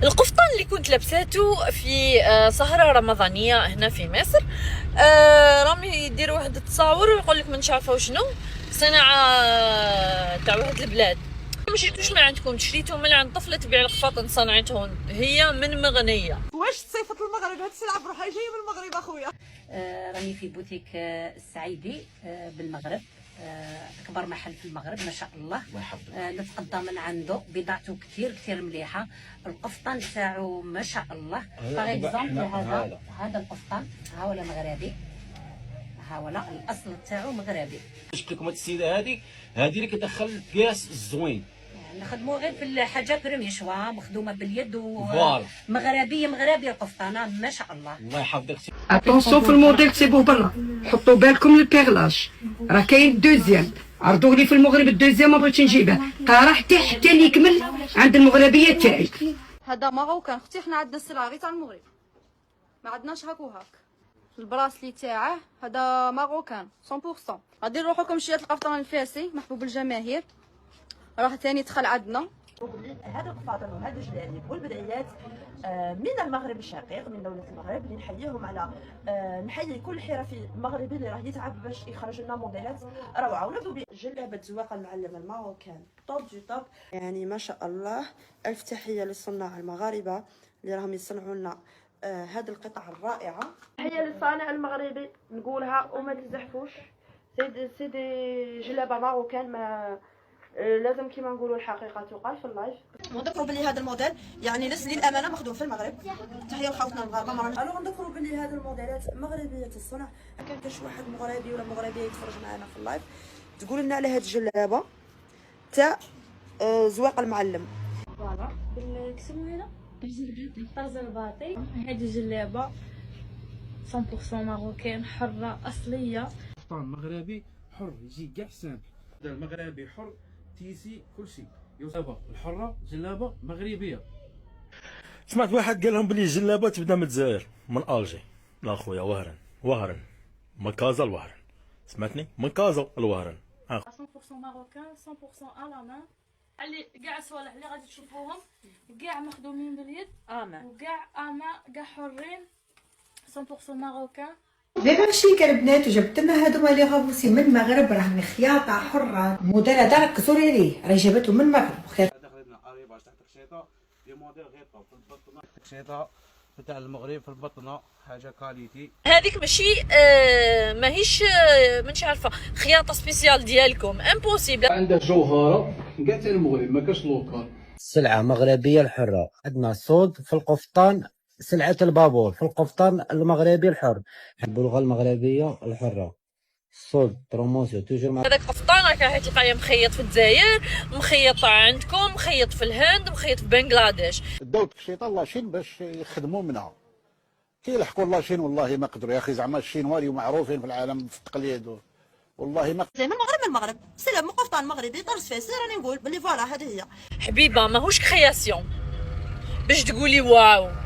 القفطان اللي كنت لابساته في سهرة رمضانية هنا في مصر. راهم يديروا واحد التصاور ويقول لك مانيش عارفه وشنو صناعه تاع واحد البلاد. ما شريتوش من عندكم، شريتو من عند طفله تبيع القفاطن صنعتهم هي من مغنيه. واش صيفه المغرب هاد السلعه بروحها جايه من المغرب اخويا؟ راني في بوتيك السعيدي بالمغرب، اكبر محل في المغرب ما شاء الله. نتقدى من عنده، بضاعته كثير مليحه. القفطان تاعو ما شاء الله. باغ اكزومبل هذا القفطان ها ولا مغربي، ها ولا الاصل تاعو مغربي. شفت لكم هاد السيده هذه اللي كتدخل الكياس الزوين، نخدموا غير في الحاجه بريمي شوا، مخدومه باليد فوالا مغربي القفطانه ما شاء الله. الله يحفظك. اتونسيون في الموديل تسيبوه برا، حطوا بالكم للبيغلاج، راه كاين الدوزيام. عرضوا لي في المغرب الدوزيام ما بغيتش نجيبه، قرا حتى يكمل عند المغربيه تاعي. هذا ماروكان اختي، حنا عندنا السلعه غير تاع المغرب، ما عندناش هاك وهاك. البراسلي تاعه هذا ماروكان 100%. غادي نروحوا لكم شويه القفطان الفاسي محبوب الجماهير، راه ثاني دخل عندنا. هذا القفاطن وهذا الجلاليب والبدايات من المغرب الشقيق، من دولة المغرب، اللي نحييهم على نحيي كل حرفي مغربي اللي راه يتعب باش يخرج لنا موديلات روعه. ونبداو بجلابه زواق المعلم الماروكان توب دو توب، يعني ما شاء الله. الف تحيه للصناع المغاربه اللي راهم يصنعوا لنا هذه القطع الرائعه. تحيه للصانع المغربي نقولها وما تزحفوش. سيدي جلابه ماروكان، ما لازم كيما نقولوا الحقيقه تقال في اللايف. نذكروا بلي هذا الموديل يعني للامانه مخدوم في المغرب. تحيه لخوتنا المغاربه مرة. الو نذكروا بلي هذه الموديلات مغربيه الصنع. كان كاش واحد مغربي ولا مغربيه يتفرج معنا في اللايف تقول لنا على هذه الجلابه تاع زواق المعلم. فوالا بالكسمو هنا طرز الباطي. هذه الجلابه 100% ماروكان، حره اصليه. قفطان مغربي حر يجي كاع سامبل. المغربي حر تيسي كل شيء. جلابه الحره جلابه مغربيه. سمعت واحد قال لهم بلي الجلابه تبدا من الجزائر من الجي. لا خويا وهرن من كازا الوهرن. سمعتني من كازا الوهرن. 100% ماروكان 100% على مان. اللي كاع الصوالح اللي غادي تشوفوهم كاع مخدومين باليد وكاع كاع حرين 100% ماروكان. ماشي البنات وجبت لنا هذوما اللي غابوسين من المغرب، راهم خياطه حره. الموديل هذا ركزوا ليه، راهي جابته من المغرب. دخلنا اريباج تحت الخشيطه دي موديل غير طوب في البطنه. الخشيطه تاع المغرب في البطنه حاجه كاليتي. هذيك ماشي ماهيش مانيش عارفه خياطه سبيسيال ديالكم، امبوسيبل. عنده جوهره كاع تاع المغرب ما كاش لوكال. سلعه مغربيه الحره. عندنا صوت في القفطان، سلعة البابور في القفطان المغربي الحر، البلغة المغربية الحرة، صوت بروموسيون توجور. هذاك القفطان راك تلقايه مخيط في الجزائر، مخيط عندكم، مخيط في الهند، مخيط في بنغلاديش. داو الشيطان لاشين باش يخدموا منها، كيلحقوا لاشين. والله ما قدروا يا اخي، زعما الشينوا اللي معروفين في العالم في التقليد، والله ما زي من المغرب سلام قفطان مغربي طرز فاسي. راني نقول بلي فوالا هذه هي حبيبه ماهوش كرياسيون باش تقولي واو.